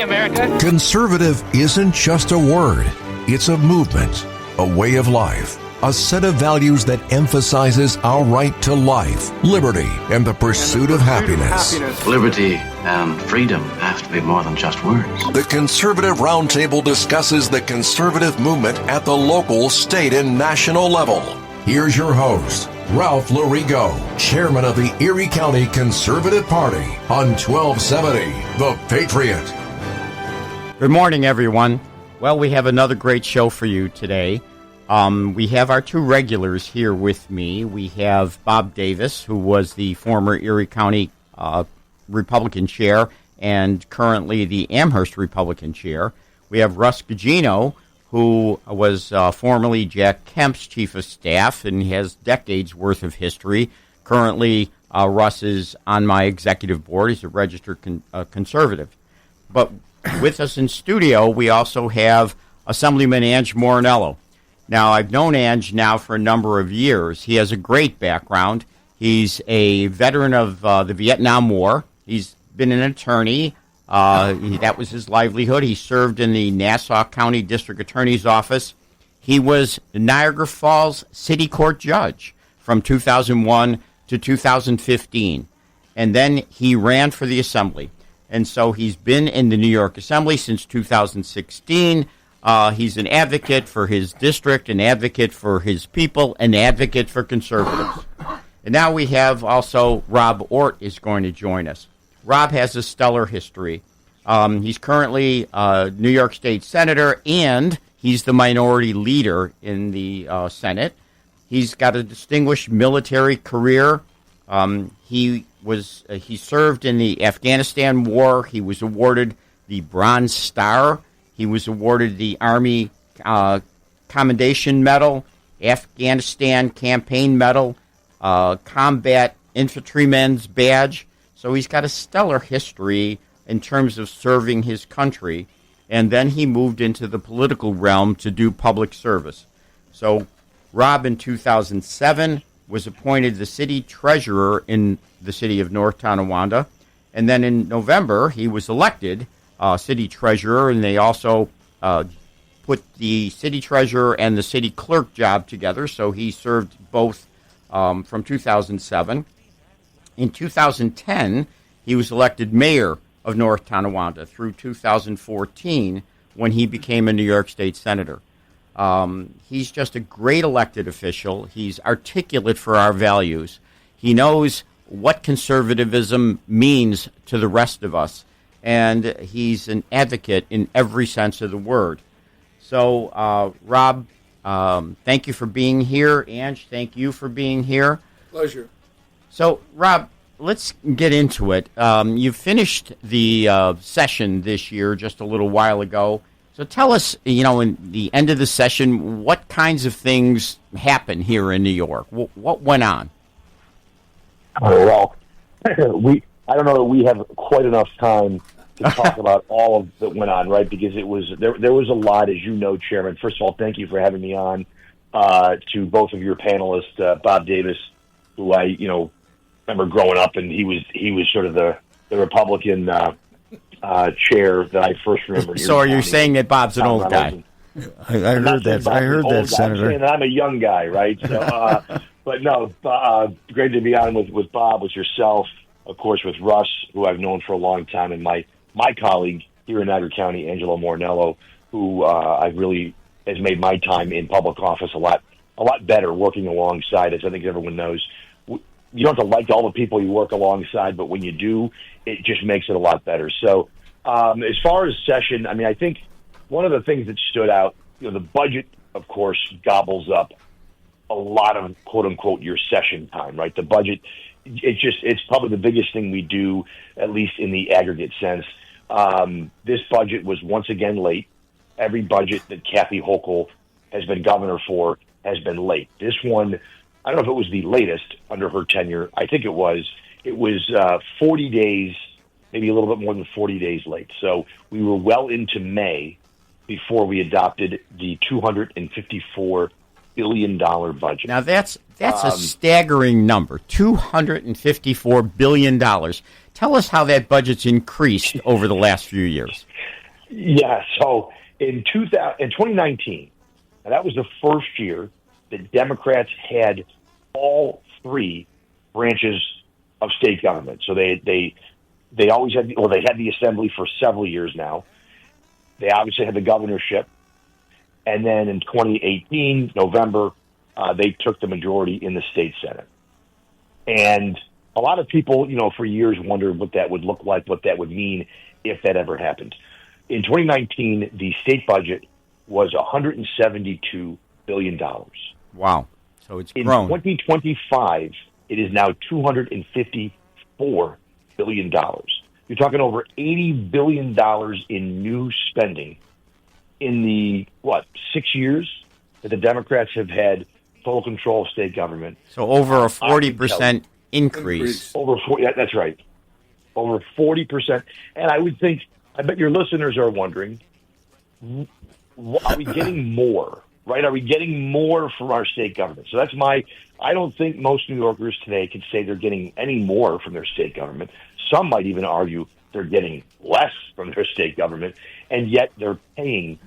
America. Conservative isn't just a word. It's a movement, a way of life, a set of values that emphasizes our right to life, liberty, and the pursuit of happiness. Liberty and freedom have to be more than just words. The Conservative Roundtable discusses the conservative movement at the local, state, and national level. Here's your host, Ralph Larigo, chairman of the Erie County Conservative Party on 1270 The Patriot. Good morning, everyone. Well, we have another great show for you today. We have our two regulars here with me. We have Bob Davis, who was the former Erie County Republican chair and currently the Amherst Republican chair. We have Russ Gugino, who was formerly Jack Kemp's chief of staff and has decades worth of history. Currently, Russ is on my executive board. He's a registered conservative. But with us in studio, we also have Assemblyman Ange Morinello. Now, I've known Ange now for a number of years. He has a great background. He's a veteran of the Vietnam War. He's been an attorney. That was his livelihood. He served in the Nassau County District Attorney's Office. He was the Niagara Falls City Court judge from 2001 to 2015. And then he ran for the Assembly. And so he's been in the New York Assembly since 2016. He's an advocate for his district, an advocate for his people, an advocate for conservatives. And now we have also Rob Ort is going to join us. Rob has a stellar history. He's currently New York State Senator, and he's the minority leader in the Senate. He's got a distinguished military career. He served in the Afghanistan War. He was awarded the Bronze Star. He was awarded the Army Commendation Medal, Afghanistan Campaign Medal, Combat Infantryman's Badge. So he's got a stellar history in terms of serving his country. And then he moved into the political realm to do public service. So Rob, in 2007, was appointed the city treasurer in the city of North Tonawanda. And then in November, he was elected city treasurer, and they also put the city treasurer and the city clerk job together. So he served both from 2007. In 2010, he was elected mayor of North Tonawanda through 2014 when he became a New York State Senator. He's just a great elected official. He's articulate for our values. He knows what conservatism means to the rest of us, and he's an advocate in every sense of the word. So, Rob, thank you for being here. Ange, thank you for being here. Pleasure. So, Rob, let's get into it. You finished the session this year just a little while ago. So tell us, in the end of the session, what kinds of things happened here in New York? What went on? Well, I don't know that we have quite enough time to talk about all of that went on, right? Because there was a lot, as you know, Chairman. First of all, thank you for having me on. To both of your panelists, Bob Davis, who I remember growing up, and he was sort of the Republican chair that I first remember. So are you saying that Bob's an old guy? I heard that. I heard that, Senator. I'm saying that I'm a young guy, right? So, but no, great to be on with Bob, with yourself, of course, with Russ, who I've known for a long time, and my colleague here in Niagara County, Angelo Morinello, who I've really has made my time in public office a lot better working alongside, as I think everyone knows. You don't have to like all the people you work alongside, but when you do, it just makes it a lot better. So as far as session, I think one of the things that stood out, the budget, of course, gobbles up a lot of, quote unquote, your session time, right? The budget, it's probably the biggest thing we do, at least in the aggregate sense. This budget was once again late. Every budget that Kathy Hochul has been governor for has been late. This one, I don't know if it was the latest under her tenure. I think it was. It was 40 days, maybe a little bit more than 40 days late. So we were well into May before we adopted the $254 billion budget. Now that's a staggering number, $254 billion. Tell us how that budget's increased over the last few years. Yeah, so in 2019, and that was the first year that Democrats had all three branches of state government. So they always had, well, they had the assembly for several years now. They obviously had the governorship. And then in 2018, November, they took the majority in the state Senate. And a lot of people, for years wondered what that would look like, what that would mean if that ever happened. In 2019, the state budget was $172 billion. Wow. So it's In grown. 2025, it is now $254 billion. You're talking over $80 billion in new spending in the, 6 years that the Democrats have had total control of state government. So over a 40% increase. Over 40, that's right. Over 40%. And I bet your listeners are wondering, are we getting more, right? Are we getting more from our state government? So I don't think most New Yorkers today can say they're getting any more from their state government. Some might even argue they're getting less from their state government, and yet they're paying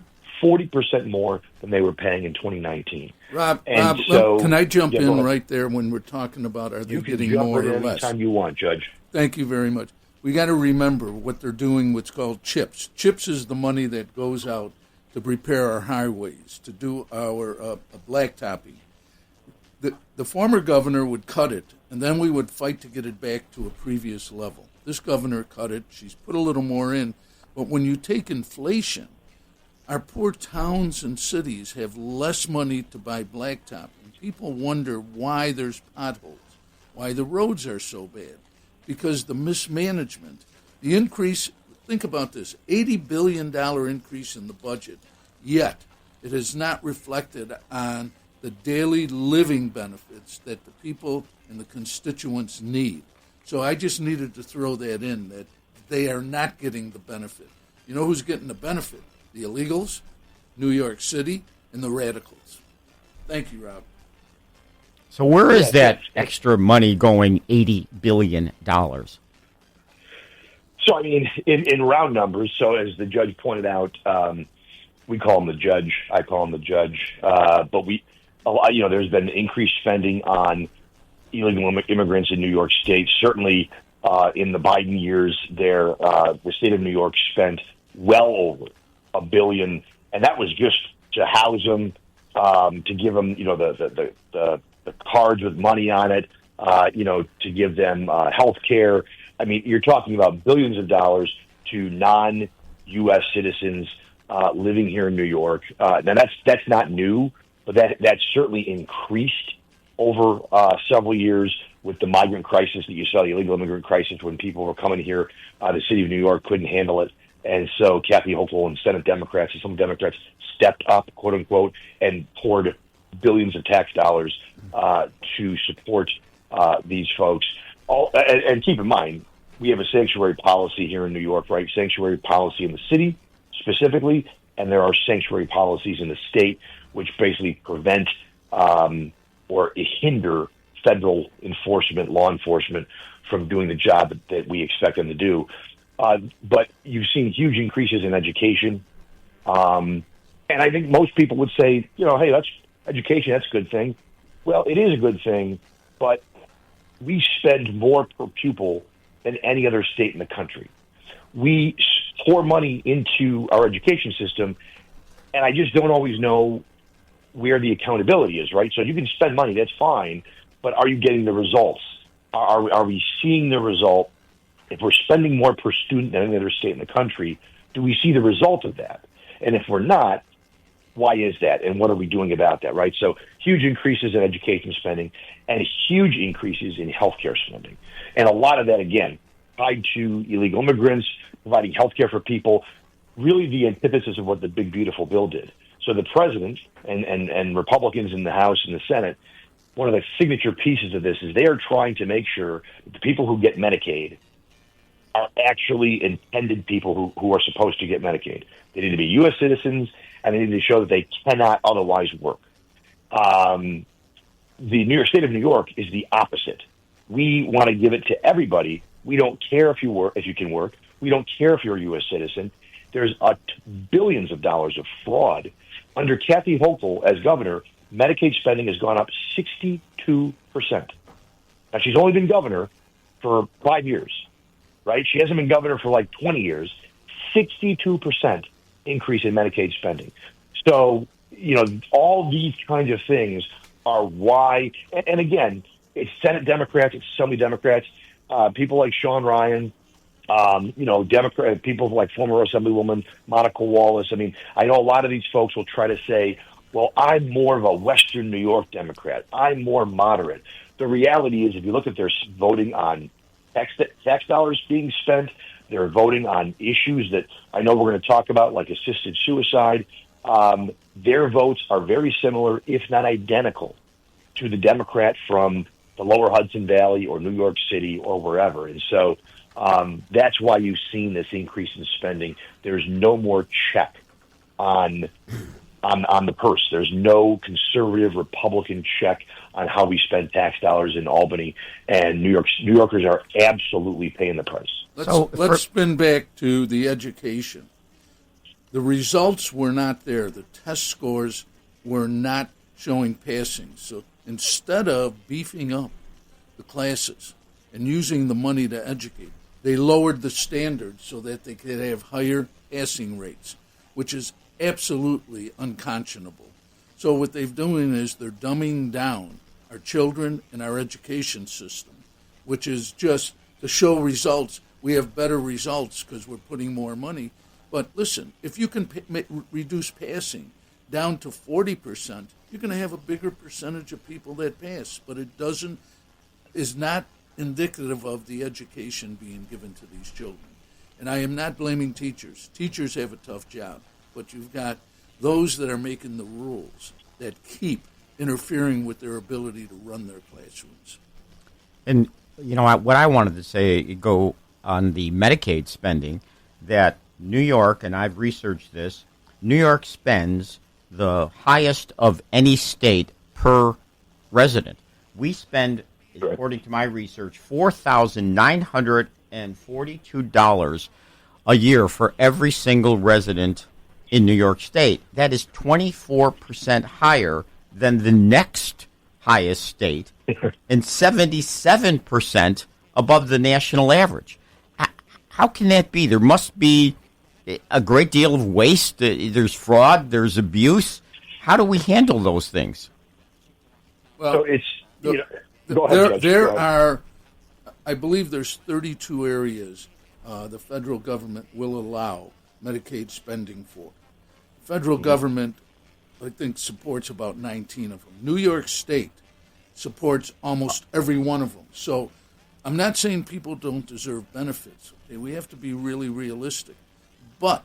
40% more than they were paying in 2019. Rob, so, can I jump in right there when we're talking about are they getting more or less? Anytime you want, Judge. Thank you very much. We got to remember what they're doing, what's called CHIPS. CHIPS is the money that goes out to prepare our highways, to do our blacktopping. The former governor would cut it, and then we would fight to get it back to a previous level. This governor cut it. She's put a little more in. But when you take inflation, our poor towns and cities have less money to buy blacktop. And people wonder why there's potholes, why the roads are so bad. Because the mismanagement, the increase, think about this, $80 billion increase in the budget, yet it is not reflected on the daily living benefits that the people and the constituents need. So I just needed to throw that in, that they are not getting the benefit. You know who's getting the benefit? The illegals, New York City, and the radicals. Thank you, Rob. So where is that extra money going, $80 billion? So, I mean, in round numbers, so as the judge pointed out, we call him the judge, I call him the judge, but there's been increased spending on illegal immigrants in New York State. Certainly in the Biden years there, the state of New York spent well over $1 billion, and that was just to house them, to give them, the cards with money on it, to give them health care. I mean, you're talking about billions of dollars to non-U.S. citizens living here in New York. Now, that's not new, but that's certainly increased over several years with the migrant crisis that you saw, the illegal immigrant crisis, when people were coming here. The city of New York couldn't handle it. And so Kathy Hochul and Senate Democrats and some Democrats stepped up, quote unquote, and poured billions of tax dollars to support these folks. And keep in mind, we have a sanctuary policy here in New York, right? Sanctuary policy in the city specifically, and there are sanctuary policies in the state which basically prevent or hinder federal enforcement, law enforcement, from doing the job that we expect them to do. But you've seen huge increases in education. And I think most people would say, hey, that's education, that's a good thing. Well, it is a good thing, but we spend more per pupil than any other state in the country. We pour money into our education system, and I just don't always know where the accountability is, right? So you can spend money, that's fine, but are you getting the results? Are we seeing the result? If we're spending more per student than any other state in the country, do we see the result of that? And if we're not, why is that? And what are we doing about that, right? So huge increases in education spending and huge increases in healthcare spending. And a lot of that, again, tied to illegal immigrants, providing healthcare for people, really the antithesis of what the big, beautiful bill did. So the president and Republicans in the House and the Senate, one of the signature pieces of this is they are trying to make sure that the people who get Medicaid are actually intended people who are supposed to get Medicaid. They need to be U.S. citizens, and they need to show that they cannot otherwise work. The state of New York is the opposite. We want to give it to everybody. We don't care if you can work. We don't care if you're a U.S. citizen. There's billions of dollars of fraud. Under Kathy Hochul as governor, Medicaid spending has gone up 62%. Now, she's only been governor for 5 years, right? She hasn't been governor for like 20 years. 62% increase in Medicaid spending. So, all these kinds of things are why, and again, it's Senate Democrats, it's Assembly Democrats, people like Sean Ryan, Democrat people like former Assemblywoman Monica Wallace. I mean, I know a lot of these folks will try to say, well, I'm more of a Western New York Democrat. I'm more moderate. The reality is, if you look at their voting on tax dollars being spent, they're voting on issues that I know we're going to talk about, like assisted suicide. Their votes are very similar, if not identical, to the Democrat from the lower Hudson Valley or New York City or wherever. And so that's why you've seen this increase in spending. There's no more check on the purse. There's no conservative Republican check on how we spend tax dollars in Albany, and New Yorkers are absolutely paying the price. Let's spin back to the education. The results were not there. The test scores were not showing passing. So instead of beefing up the classes and using the money to educate, they lowered the standards so that they could have higher passing rates, which is absolutely unconscionable. So what they're doing is they're dumbing down our children and our education system, which is just to show results. We have better results because we're putting more money. But listen, if you can reduce passing down to 40%, you're going to have a bigger percentage of people that pass. But it is not indicative of the education being given to these children. And I am not blaming teachers. Teachers have a tough job. But you've got those that are making the rules that keep interfering with their ability to run their classrooms. And, what I wanted to say, go on the Medicaid spending, that New York, and I've researched this, New York spends the highest of any state per resident. We spend, according to my research, $4,942 a year for every single resident in New York State. That is 24% higher than the next highest state and 77% above the national average. How can that be? There must be a great deal of waste. There's fraud. There's abuse. How do we handle those things? Well, so it's go ahead, there are, I believe there's 32 areas the federal government will allow Medicaid spending for. The federal government, I think, supports about 19 of them. New York State supports almost every one of them. So I'm not saying people don't deserve benefits. Okay? We have to be really realistic. But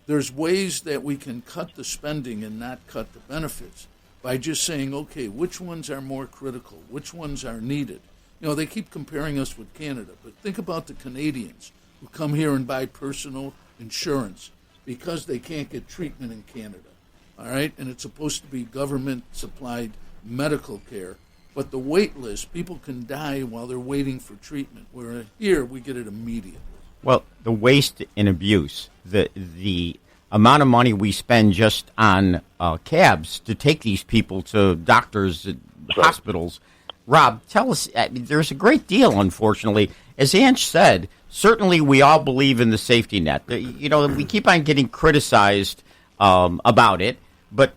there's ways that we can cut the spending and not cut the benefits by just saying, okay, which ones are more critical? Which ones are needed? They keep comparing us with Canada, but think about the Canadians who come here and buy personal insurance because they can't get treatment in Canada, all right? And it's supposed to be government-supplied medical care. But the wait list, people can die while they're waiting for treatment, where here we get it immediately. Well, the waste and abuse, the amount of money we spend just on cabs to take these people to doctors, hospitals. Rob, tell us, there's a great deal, unfortunately. As Ange said, certainly we all believe in the safety net. We keep on getting criticized about it, but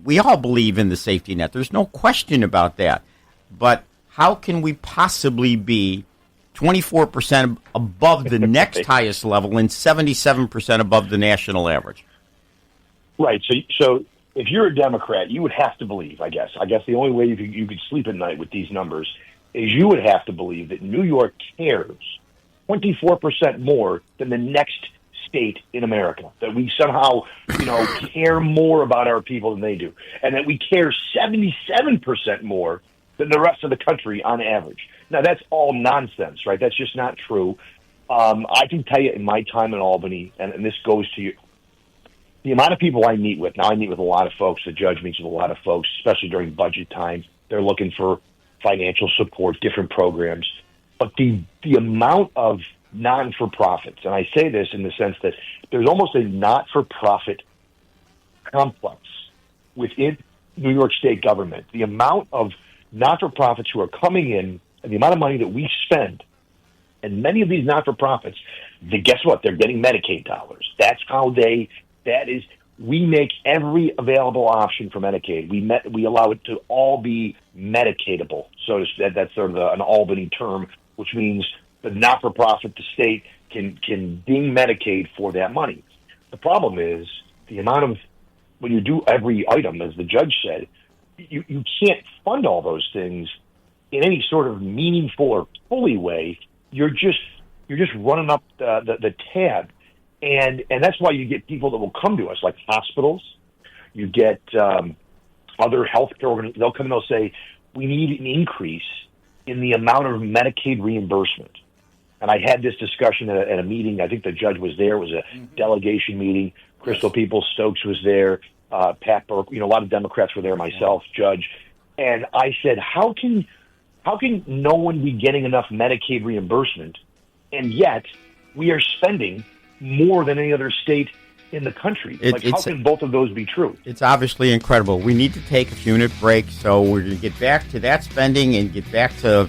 we all believe in the safety net. There's no question about that. But how can we possibly be 24% above the next highest level and 77% above the national average? Right. So if you're a Democrat, you would have to believe, I guess the only way you could sleep at night with these numbers is you would have to believe that New York cares 24% more than the next state in America, that we somehow, care more about our people than they do, and that we care 77% more than the rest of the country on average. Now, that's all nonsense, right? That's just not true. I can tell you in my time in Albany, and this goes to you, the amount of people I meet with. Now, I meet with a lot of folks. The judge meets with a lot of folks, especially during budget time. They're looking for financial support, different programs. But the amount of non-for-profits. And I say this in the sense that there's almost a not-for-profit complex within New York State government. The amount of not-for-profits who are coming in and the amount of money that we spend, and many of these not-for-profits, guess what? They're getting Medicaid dollars. That's how we make every available option for Medicaid. We allow it to all be Medicaidable. So that's sort of an Albany term, which means the not-for-profit, the state, can ding Medicaid for that money. The problem is the amount of, when you do every item, as the judge said, you can't fund all those things in any sort of meaningful or fully way. You're just running up the tab. And that's why you get people that will come to us, like hospitals. You get other healthcare organizations. They'll come and they'll say, we need an increase in the amount of Medicaid reimbursement. And I had this discussion at a meeting. I think the judge was there. It was a delegation meeting. Crystal Peoples-Stokes was there. Pat Burke. A lot of Democrats were there. Myself, Judge. And I said, how can no one be getting enough Medicaid reimbursement, and yet we are spending more than any other state in the country? How can both of those be true? It's obviously incredible. We need to take a few-minute break, so we're going to get back to that spending and get back to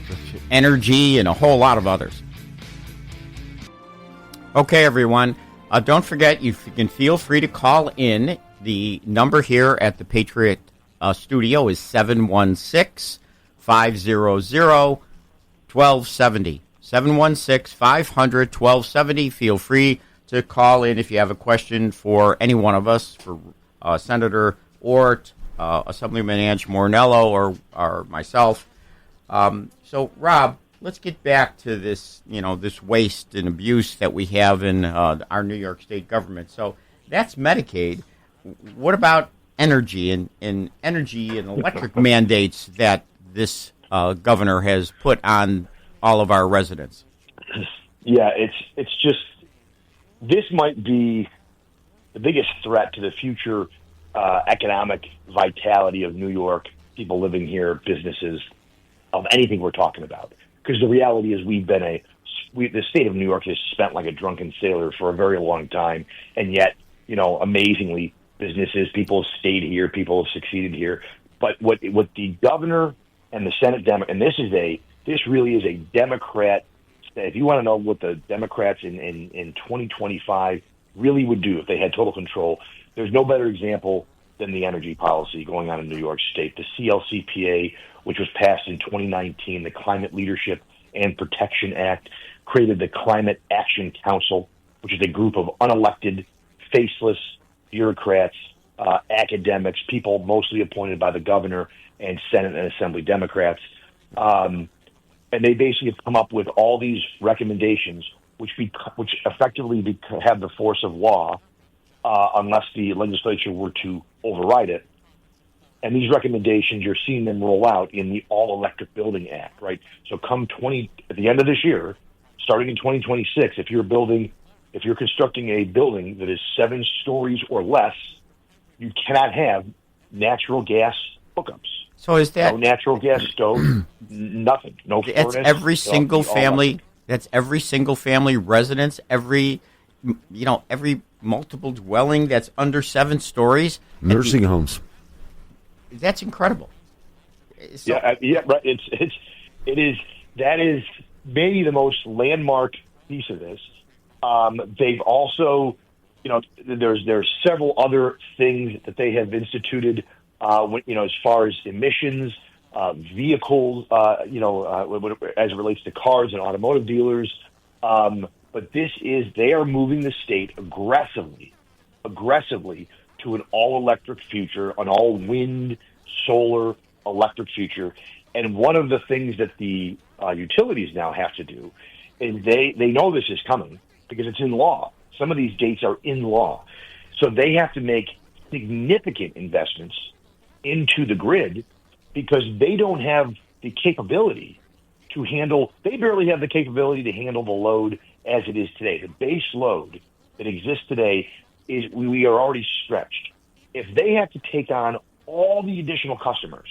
energy and a whole lot of others. Okay, everyone. Don't forget, you can feel free to call in. The number here at the Patriot Studio is 716-500-1270. 716-500-1270. Feel free to call in if you have a question for any one of us, for Senator Ort, Assemblyman Ange Mornello, or myself. So, Rob, let's get back to this, this waste and abuse that we have in our New York State government. So that's Medicaid. What about energy and energy and electric mandates that this governor has put on all of our residents? Yeah, it's just, this might be the biggest threat to the future economic vitality of New York, people living here, businesses, of anything we're talking about. Because the reality is the state of New York has spent like a drunken sailor for a very long time, and yet, amazingly, businesses, people have stayed here, people have succeeded here. But what the governor and the Senate and this really is a Democrat. If you want to know what the Democrats in 2025 really would do if they had total control, there's no better example than the energy policy going on in New York State. The CLCPA, which was passed in 2019, the Climate Leadership and Protection Act, created the Climate Action Council, which is a group of unelected, faceless bureaucrats, academics, people mostly appointed by the governor and Senate and Assembly Democrats. And they basically have come up with all these recommendations, which effectively have the force of law, unless the legislature were to override it. And these recommendations, you're seeing them roll out in the All Electric Building Act, right? So at the end of this year, starting in 2026, if you're constructing a building that is 7 stories or less, you cannot have natural gas hookups. So is that no natural gas stove? Nothing. No furnace. That's every single family. That's every single family residence. Every multiple dwelling that's under 7 stories. Nursing homes. That's incredible. So, yeah, right. That is maybe the most landmark piece of this. They've also, there's several other things that they have instituted. As far as emissions, vehicles, as it relates to cars and automotive dealers. But they are moving the state aggressively to an all-electric future, an all-wind, solar, electric future. And one of the things that the utilities now have to do is they know this is coming because it's in law. Some of these dates are in law. So they have to make significant investments into the grid because they don't have the capability they barely have the capability to handle the load as it is today. The base load that exists today is we are already stretched. If they have to take on all the additional customers,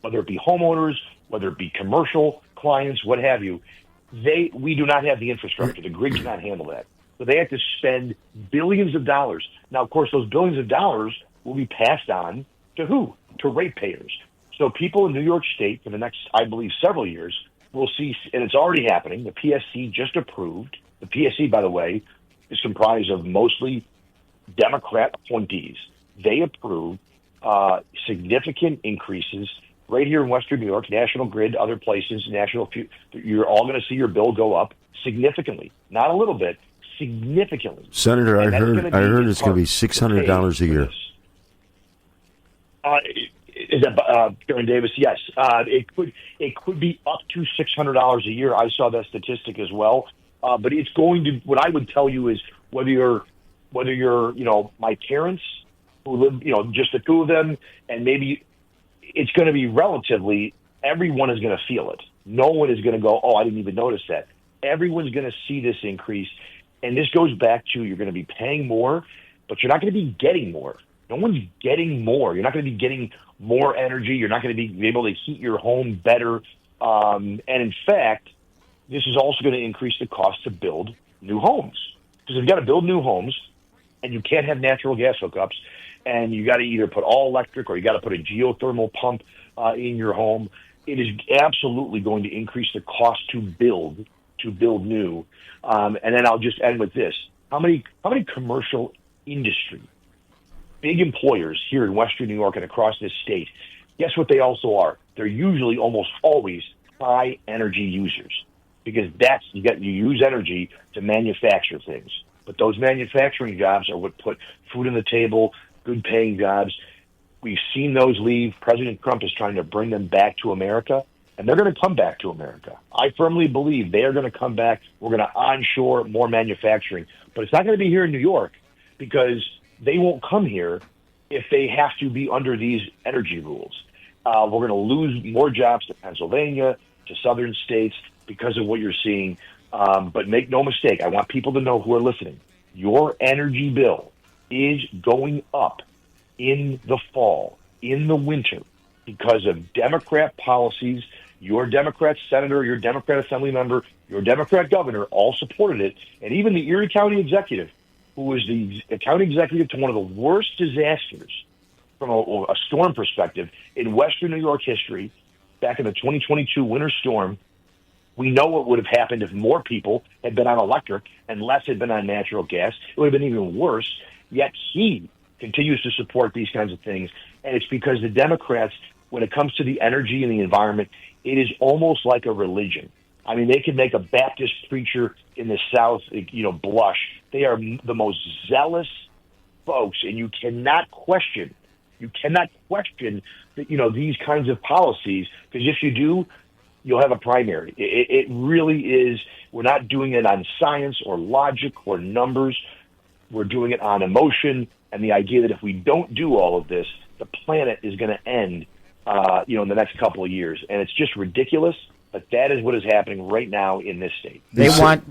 whether it be homeowners, whether it be commercial clients, what have you, We do not have the infrastructure. The grid cannot handle that. So they have to spend billions of dollars. Now, of course, those billions of dollars will be passed on to who? To ratepayers. So people in New York State for the next, I believe, several years will see, and it's already happening. The PSC just approved. The PSC, by the way, is comprised of mostly Democrat appointees. They approved significant increases right here in Western New York, National Grid, other places, you're all going to see your bill go up significantly. Not a little bit, significantly. Senator, I heard it's going to be $600 a year. Is that Karen Davis? Yes. It could be up to $600 a year. I saw that statistic as well. But it's going to, what I would tell you is whether you're, my parents who live, just the two of them, and maybe it's going to be relatively, everyone is going to feel it. No one is going to go, oh, I didn't even notice that. Everyone's going to see this increase. And this goes back to, you're going to be paying more, but you're not going to be getting more. No one's getting more. You're not going to be getting more energy. You're not going to be able to heat your home better. And in fact, this is also going to increase the cost to build new homes. Because if you've got to build new homes and you can't have natural gas hookups, and you got to either put all electric or you got to put a geothermal pump in your home, it is absolutely going to increase the cost to build new. And then I'll just end with this. How many commercial industry, big employers here in Western New York and across this state, guess what they also are? They're usually almost always high energy users, because you use energy to manufacture things. But those manufacturing jobs are what put food on the table, good paying jobs. We've seen those leave. President Trump is trying to bring them back to America, and they're going to come back to America. I firmly believe they are going to come back. We're going to onshore more manufacturing, but it's not going to be here in New York, because they won't come here if they have to be under these energy rules. We're going to lose more jobs to Pennsylvania, to southern states, because of what you're seeing. But make no mistake, I want people to know who are listening. Your energy bill is going up in the fall, in the winter, because of Democrat policies. Your Democrat senator, your Democrat assembly member, your Democrat governor all supported it. And even the Erie County executive, who was the county executive to one of the worst disasters from a storm perspective in Western New York history, back in the 2022 winter storm. We know what would have happened if more people had been on electric and less had been on natural gas. It would have been even worse. Yet he continues to support these kinds of things. And it's because the Democrats, when it comes to the energy and the environment, it is almost like a religion. I mean, they can make a Baptist preacher in the South, blush. They are the most zealous folks, and you cannot question these kinds of policies, because if you do, you'll have a primary. It really is. We're not doing it on science or logic or numbers. We're doing it on emotion and the idea that if we don't do all of this, the planet is going to end, in the next couple of years. And it's just ridiculous, but that is what is happening right now in this state.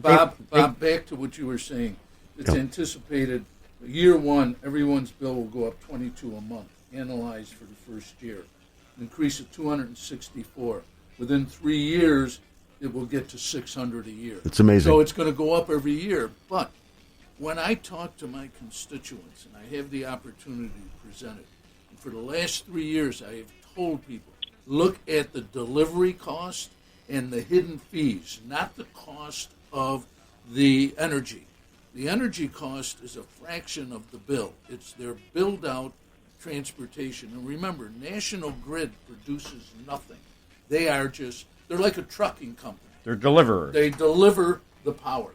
Bob, back to what you were saying. It's anticipated year one, everyone's bill will go up $22 a month, analyzed for the first year, increase of $264. Within 3 years, it will get to $600 a year. It's amazing. So it's going to go up every year. But when I talk to my constituents, and I have the opportunity to present it, and for the last 3 years, I have told people, look at the delivery cost and the hidden fees, not the cost of the energy. The energy cost is a fraction of the bill. It's their build-out transportation. And remember, National Grid produces nothing. They're like a trucking company. They're deliverers. They deliver the power,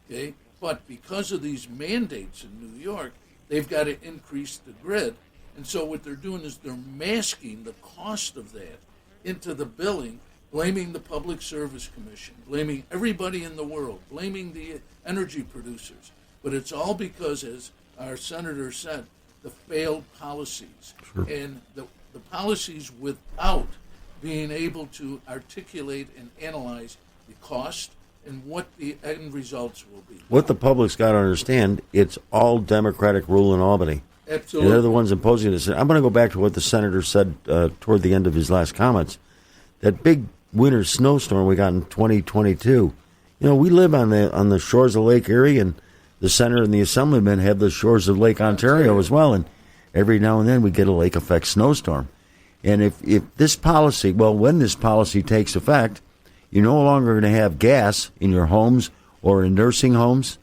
okay? But because of these mandates in New York, they've got to increase the grid. And so what they're doing is they're masking the cost of that into the billing, blaming the Public Service Commission, blaming everybody in the world, blaming the energy producers. But it's all because, as our senator said, the failed policies. Sure. And the policies without being able to articulate and analyze the cost and what the end results will be. What the public's got to understand, it's all Democratic rule in Albany. Absolutely. They're the ones imposing this. I'm going to go back to what the senator said toward the end of his last comments. That big winter snowstorm we got in 2022, We live on the shores of Lake Erie, and the Center and the Assemblymen have the shores of Lake Ontario as well. And every now and then we get a lake effect snowstorm. And if this policy, when this policy takes effect, you're no longer going to have gas in your homes or in nursing homes.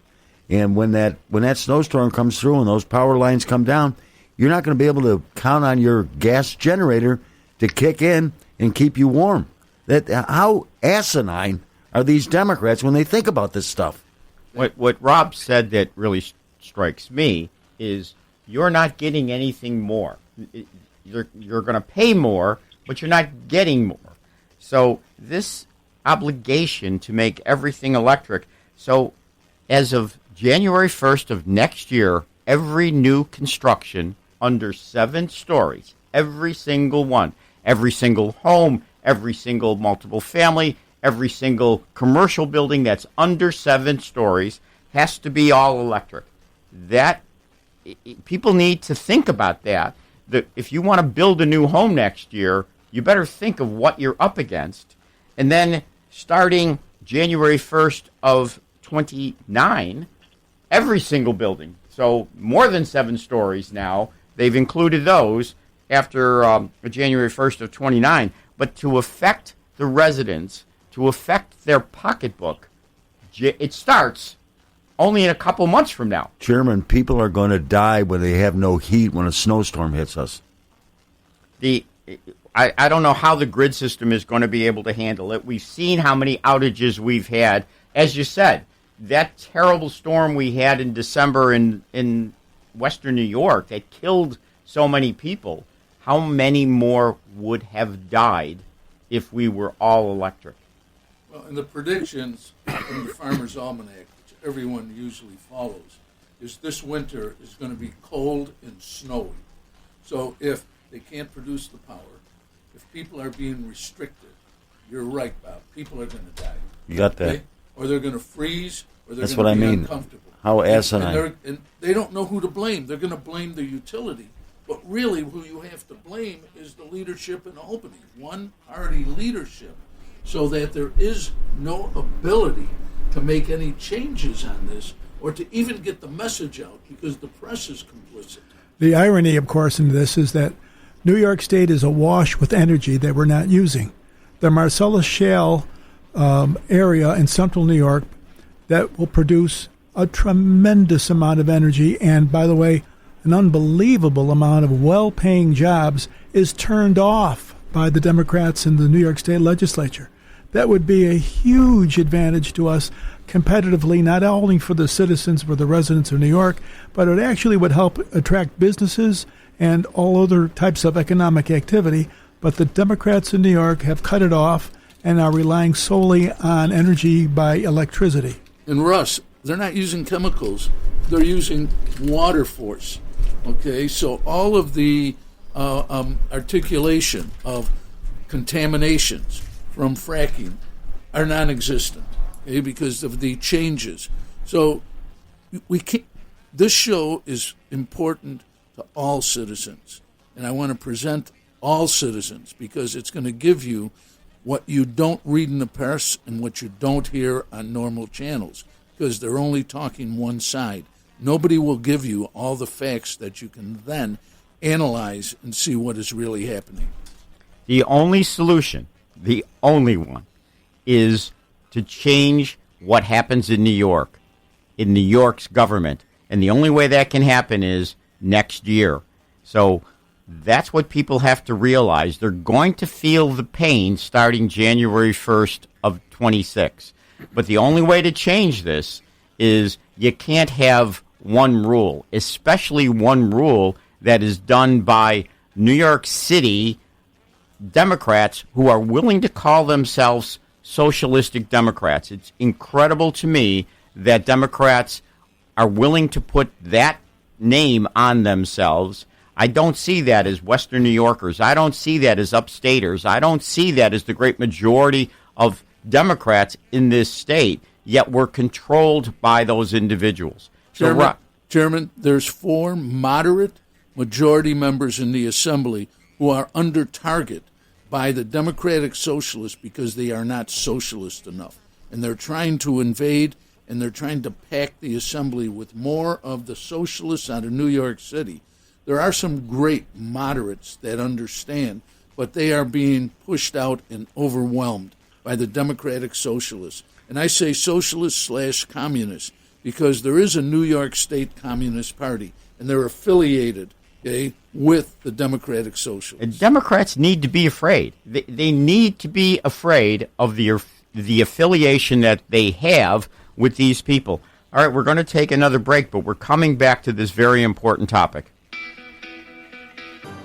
And when that snowstorm comes through and those power lines come down, you're not going to be able to count on your gas generator to kick in and keep you warm. How asinine are these Democrats when they think about this stuff? What Rob said that really strikes me is you're not getting anything more. You're going to pay more, but you're not getting more. So this obligation to make everything electric. So as of January 1st of next year, every new construction under 7 stories, every single one, every single home, every single multiple family, every single commercial building that's under 7 stories has to be all electric. People need to think about that. That if you want to build a new home next year, you better think of what you're up against. And then starting January 1st of 29, every single building, so more than 7 stories now, they've included those after January 1st of 29. But to affect the residents, to affect their pocketbook, it starts only in a couple months from now. Chairman, people are going to die when they have no heat when a snowstorm hits us. I don't know how the grid system is going to be able to handle it. We've seen how many outages we've had. As you said, that terrible storm we had in December in western New York that killed so many people, how many more would have died if we were all electric? Well, and the predictions from the Farmer's Almanac, which everyone usually follows, is this winter is going to be cold and snowy. So if they can't produce the power, if people are being restricted, you're right, Bob, people are going to die. You got that. Okay? Or they're going to freeze, or they're That's going to what be I mean. uncomfortable. How asinine. And they don't know who to blame. They're going to blame the utility. But really, who you have to blame is the leadership in Albany, one-party leadership, so that there is no ability to make any changes on this or to even get the message out because the press is complicit. The irony, of course, in this is that New York State is awash with energy that we're not using. The Marcellus Shale area in central New York that will produce a tremendous amount of energy, and by the way, an unbelievable amount of well-paying jobs is turned off by the Democrats in the New York State legislature. That would be a huge advantage to us competitively, not only for the citizens, for the residents of New York, but it actually would help attract businesses and all other types of economic activity. But the Democrats in New York have cut it off and are relying solely on energy by electricity. And Russ, they're not using chemicals. They're using water force. Okay, so all of the articulation of contaminations from fracking are non-existent, okay, because of the changes. So we can't, this show is important to all citizens, and I want to present all citizens because it's going to give you what you don't read in the press and what you don't hear on normal channels, because they're only talking one side. Nobody will give you all the facts that you can then analyze and see what is really happening. The only solution, the only one, is to change what happens in New York, in New York's government. And the only way that can happen is next year. So that's what people have to realize. They're going to feel the pain starting January 1st of 26. But the only way to change this is you can't have one rule, especially one rule that is done by New York City Democrats who are willing to call themselves socialistic Democrats. It's incredible to me that Democrats are willing to put that name on themselves. I don't see that as Western New Yorkers. I don't see that as upstaters. I don't see that as the great majority of Democrats in this state, yet we're controlled by those individuals. Chairman, there's 4 moderate majority members in the Assembly who are under target by the Democratic Socialists because they are not socialist enough. and they're trying to invade, and they're trying to pack the assembly with more of the socialists out of New York City. There are some great moderates that understand, but they are being pushed out and overwhelmed by the Democratic Socialists. And I say socialist/communist because there is a New York State Communist Party, and they're affiliated, okay, with the Democratic Socialists. And Democrats need to be afraid. They need to be afraid of the affiliation that they have with these people. All right, we're going to take another break, but we're coming back to this very important topic.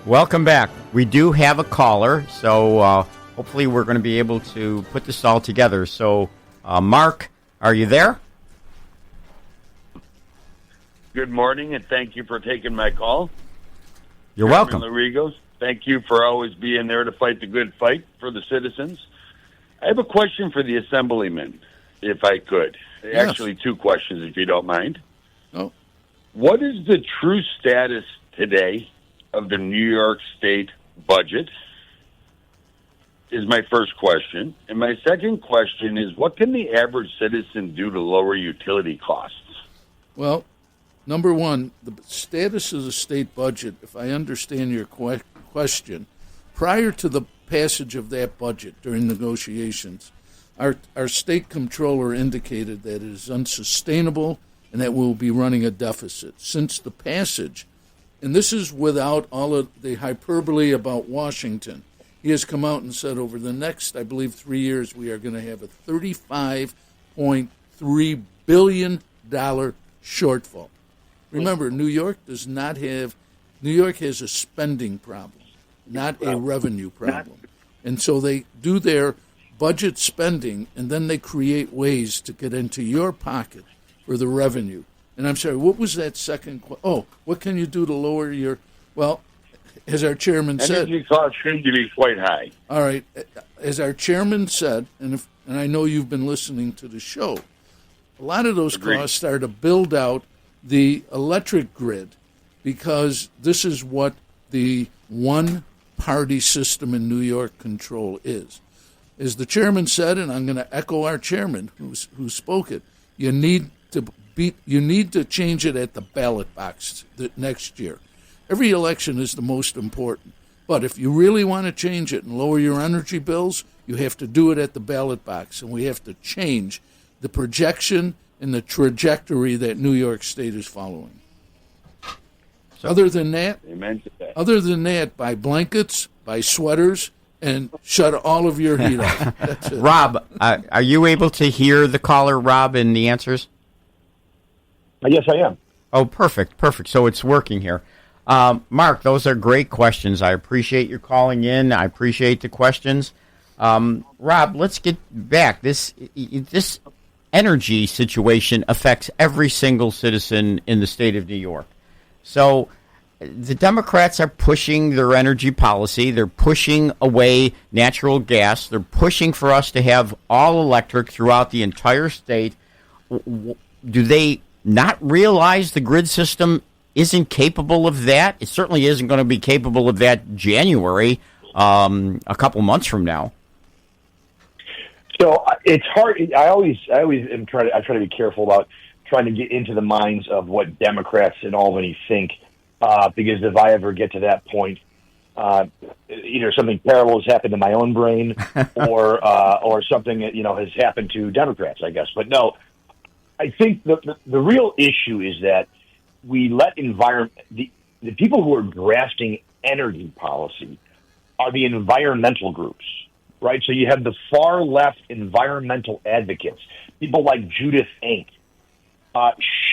Welcome back. We do have a caller, so hopefully we're going to be able to put this all together. So, Mark, are you there? Good morning, and thank you for taking my call. You're welcome. Larigos, thank you for always being there to fight the good fight for the citizens. I have a question for the Assemblyman, if I could. Yes. Actually, two questions, if you don't mind. Oh. What is the true status today of the New York State budget? Is my first question. And my second question is, what can the average citizen do to lower utility costs? Well, number one, the status of the state budget, if I understand your question, prior to the passage of that budget during negotiations, our state comptroller indicated that it is unsustainable and that we'll be running a deficit. Since the passage, and this is without all of the hyperbole about Washington, he has come out and said over the next, I believe, 3 years, we are going to have a $35.3 billion shortfall. Remember, New York has a spending problem, not a revenue problem. And so they do their budget spending, and then they create ways to get into your pocket for the revenue. And I'm sorry, what was that second question? Oh, what can you do to lower your, well, as our chairman said. Energy costs seem to be quite high. All right. As our chairman said, and I know you've been listening to the show, a lot of those costs are to build out the electric grid because this is what the one-party system in New York control is. As the chairman said, and I'm going to echo our chairman who spoke it, you need to change it at the ballot box next year. Every election is the most important. But if you really want to change it and lower your energy bills, you have to do it at the ballot box. And we have to change the projection and the trajectory that New York State is following. So, other than that, buy blankets, buy sweaters, and shut all of your heat off. That's it. Rob, are you able to hear the caller, Rob, and the answers? Yes, I am. Oh, perfect. So it's working here. Mark, those are great questions. I appreciate you calling in. I appreciate the questions. Rob, let's get back. This energy situation affects every single citizen in the state of New York. So the Democrats are pushing their energy policy. They're pushing away natural gas. They're pushing for us to have all electric throughout the entire state. Do they not realize the grid system isn't capable of that? It certainly isn't going to be capable of that January, a couple months from now. So it's hard. I always am try to be careful about trying to get into the minds of what Democrats in Albany think, because if I ever get to that point, either something terrible has happened to my own brain, or something that has happened to Democrats, I guess. But no, I think the real issue is that we let the people who are drafting energy policy are the environmental groups, right? So you have the far left environmental advocates, people like Judith Enck.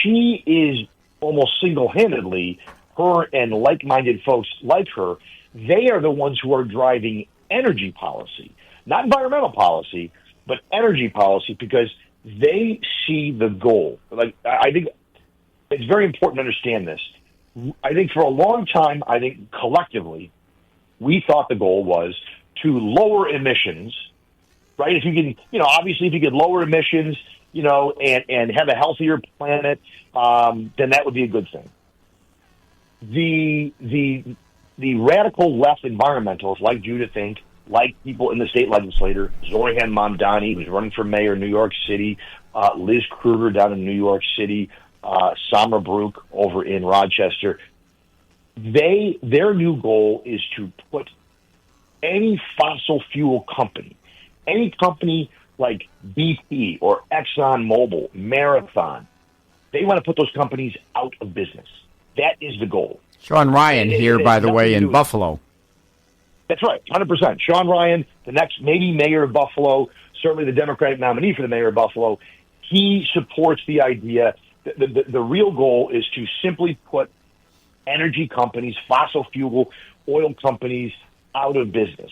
She is almost single-handedly, her and like-minded folks like her, they are the ones who are driving energy policy, not environmental policy, but energy policy, because they see the goal. Like, I think it's very important to understand this. I think for a long time, collectively, we thought the goal was to lower emissions, right? If you can, obviously if you could lower emissions, and have a healthier planet, then that would be a good thing. The radical left environmentalists like Judith Enck like people in the state legislature, Zoran Mamdani, who's running for mayor in New York City, Liz Kruger down in New York City, Summer Brook over in Rochester. Their new goal is to put any fossil fuel company, any company like BP or ExxonMobil, Marathon, they want to put those companies out of business. That is the goal. Sean Ryan here, by the way, in Buffalo. That's right, 100%. Sean Ryan, the next maybe mayor of Buffalo, certainly the Democratic nominee for the mayor of Buffalo, he supports the idea that the real goal is to simply put energy companies, fossil fuel, oil companies out of business.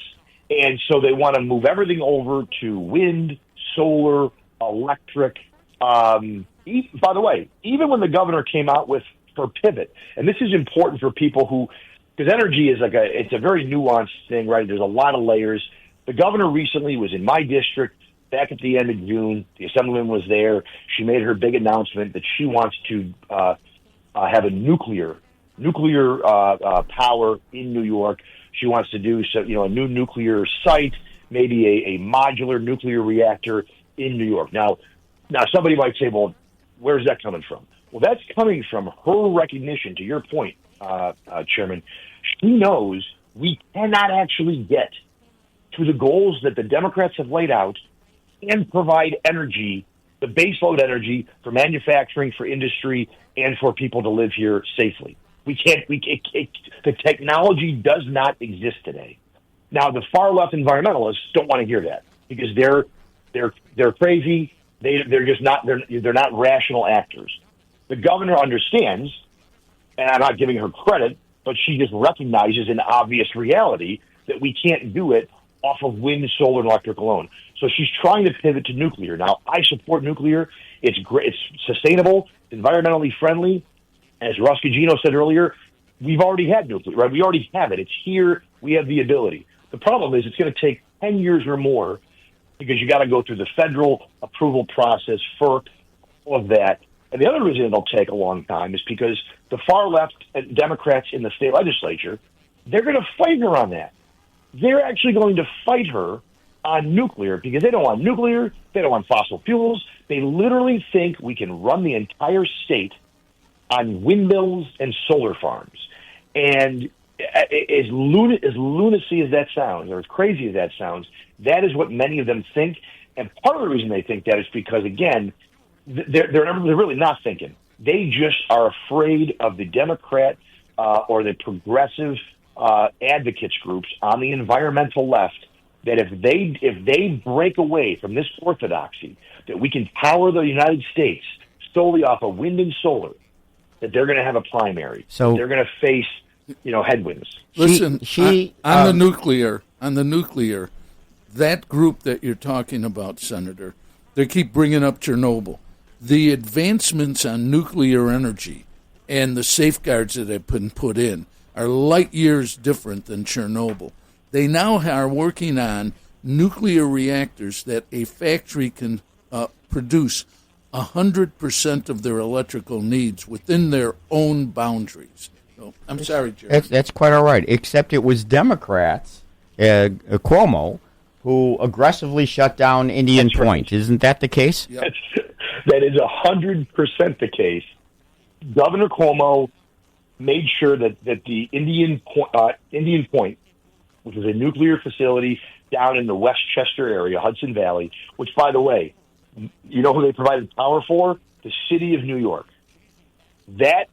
And so they want to move everything over to wind, solar, electric. By the way, even when the governor came out with her pivot, and this is important for people who, because energy is it's a very nuanced thing, right? There's a lot of layers. The governor recently was in my district back at the end of June. The assemblyman was there. She made her big announcement that she wants to have a nuclear power in New York. She wants to do a new nuclear site, maybe a modular nuclear reactor in New York. Now somebody might say, well, where's that coming from? Well, that's coming from her recognition, to your point, Chairman. She knows we cannot actually get to the goals that the Democrats have laid out and provide energy, the baseload energy for manufacturing, for industry, and for people to live here safely. We can't. The technology does not exist today. Now, the far left environmentalists don't want to hear that because they're crazy. They're just not. They're not rational actors. The governor understands, and I'm not giving her credit, but she just recognizes an obvious reality that we can't do it off of wind, solar, and electric alone. So she's trying to pivot to nuclear. Now, I support nuclear. It's great. It's sustainable, environmentally friendly. As Russ Gugino said earlier, we've already had nuclear, right? We already have it. It's here. We have the ability. The problem is it's going to take 10 years or more because you got to go through the federal approval process, FERC, all of that. And the other reason it'll take a long time is because the far left Democrats in the state legislature, they're going to fight her on that. They're actually going to fight her on nuclear because they don't want nuclear. They don't want fossil fuels. They literally think we can run the entire state on windmills and solar farms. And as lunacy as that sounds, or as crazy as that sounds, that is what many of them think. And part of the reason they think that is because, again, they're really not thinking. They just are afraid of the Democrat or the progressive advocates groups on the environmental left, that if they break away from this orthodoxy, that we can power the United States solely off of wind and solar, that they're going to have a primary. So they're going to face, headwinds. Listen, on the nuclear, that group that you're talking about, Senator, they keep bringing up Chernobyl. The advancements on nuclear energy and the safeguards that have been put in are light years different than Chernobyl. They now are working on nuclear reactors that a factory can produce 100% of their electrical needs within their own boundaries. So, I'm sorry, Jerry. That's quite all right, except it was Democrats, Cuomo, who aggressively shut down Indian Point. Isn't that the case? Yep. That is 100% the case. Governor Cuomo made sure that the Indian Point, which is a nuclear facility down in the Westchester area, Hudson Valley, which, by the way, you know who they provided power for? The city of New York. That's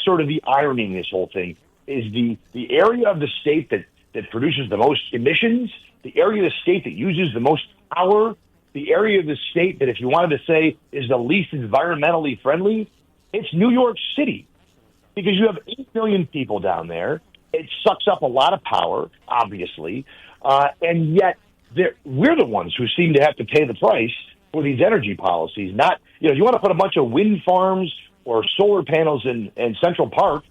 sort of the irony in this whole thing, is the area of the state that produces the most emissions, the area of the state that uses the most power, the area of the state that, if you wanted to say, is the least environmentally friendly, it's New York City. Because you have 8 million people down there. It sucks up a lot of power, obviously, and yet we're the ones who seem to have to pay the price for these energy policies. Not, you want to put a bunch of wind farms or solar panels in Central Park,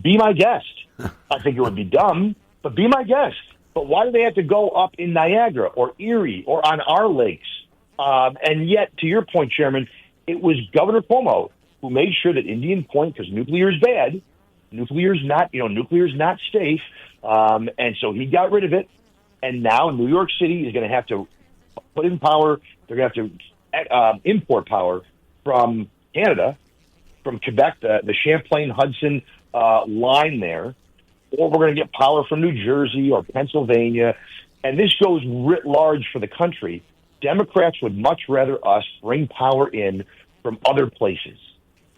be my guest. I think it would be dumb, but be my guest. But why do they have to go up in Niagara or Erie or on our lakes? And yet, to your point, Chairman, it was Governor Cuomo who made sure that Indian Point, because nuclear is bad, nuclear is not safe, and so he got rid of it. And now New York City is going to have to put in power. They're going to have to import power from Canada, from Quebec, the Champlain-Hudson line there, or we're going to get power from New Jersey or Pennsylvania. And this goes writ large for the country. Democrats would much rather us bring power in from other places.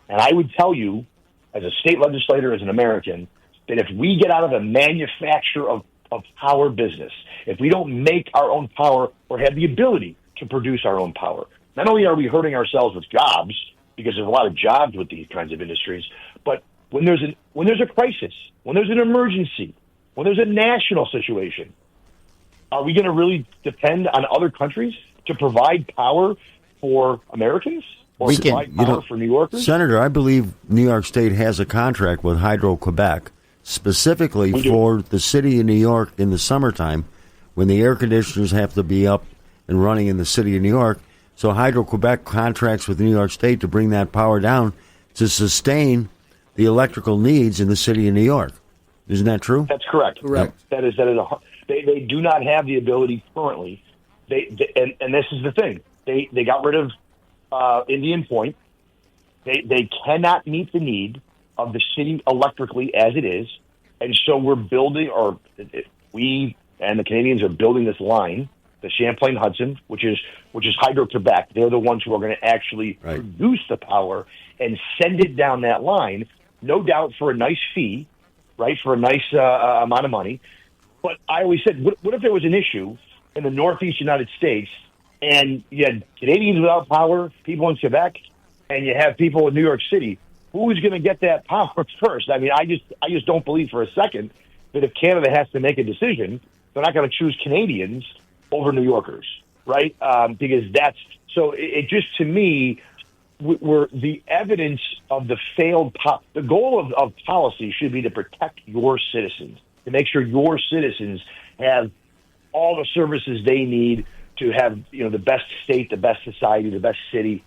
And I would tell you, as a state legislator, as an American, that if we get out of the manufacture of power business, if we don't make our own power or have the ability to produce our own power, not only are we hurting ourselves with jobs, because there's a lot of jobs with these kinds of industries, but when there's a crisis, when there's an emergency, when there's a national situation, are we going to really depend on other countries to provide power for Americans or provide power for New Yorkers? Senator, I believe New York State has a contract with Hydro-Quebec specifically for the city of New York in the summertime when the air conditioners have to be up and running in the city of New York. So Hydro-Quebec contracts with New York State to bring that power down to sustain the electrical needs in the city of New York. Isn't that true? That's correct. Correct. That is they do not have the ability currently. And this is the thing. They got rid of Indian Point. They cannot meet the need of the city electrically as it is, and so we're building, or we and the Canadians are building this line, the Champlain-Hudson, which is Hydro-Quebec. They're the ones who are going to actually produce the power and send it down that line, no doubt for a nice fee, right, for a nice amount of money. But I always said, what if there was an issue in the Northeast United States and you had Canadians without power, people in Quebec, and you have people in New York City? Who's going to get that power first? I mean, I just don't believe for a second that if Canada has to make a decision, they're not going to choose Canadians over New Yorkers, right? Because that's so. It just, to me, we're the evidence of the failed. The goal of policy should be to protect your citizens, to make sure your citizens have all the services they need to have, the best state, the best society, the best city.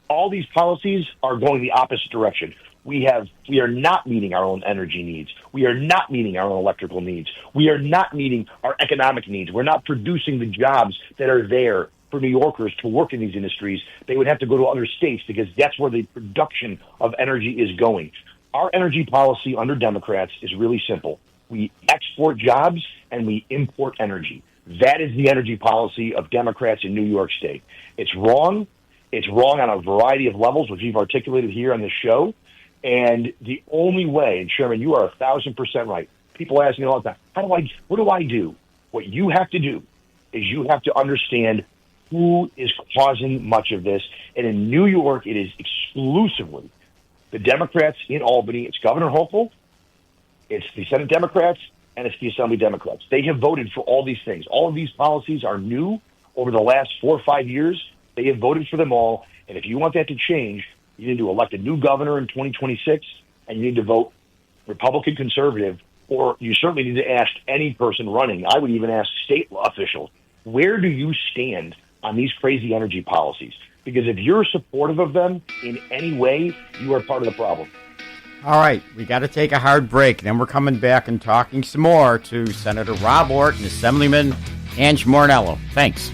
All these policies are going the opposite direction. We are not meeting our own energy needs. We are not meeting our own electrical needs. We are not meeting our economic needs. We're not producing the jobs that are there for New Yorkers to work in these industries. They would have to go to other states because that's where the production of energy is going. Our energy policy under Democrats is really simple. We export jobs and we import energy. That is the energy policy of Democrats in New York State. It's wrong. It's wrong on a variety of levels, which we've articulated here on this show. And the only way, and Sherman, you are 1,000% right. People ask me all the time, what do I do? What you have to do is you have to understand who is causing much of this. And in New York, it is exclusively the Democrats in Albany. It's Governor Hochul, it's the Senate Democrats, and it's the Assembly Democrats. They have voted for all these things. All of these policies are new over the last 4 or 5 years. They have voted for them all. And if you want that to change, you need to elect a new governor in 2026, and you need to vote Republican conservative, or you certainly need to ask any person running. I would even ask state officials, where do you stand on these crazy energy policies? Because if you're supportive of them in any way, you are part of the problem. All right, we got to take a hard break. Then we're coming back and talking some more to Senator Rob Ortt and Assemblyman Ange Mornello. Thanks.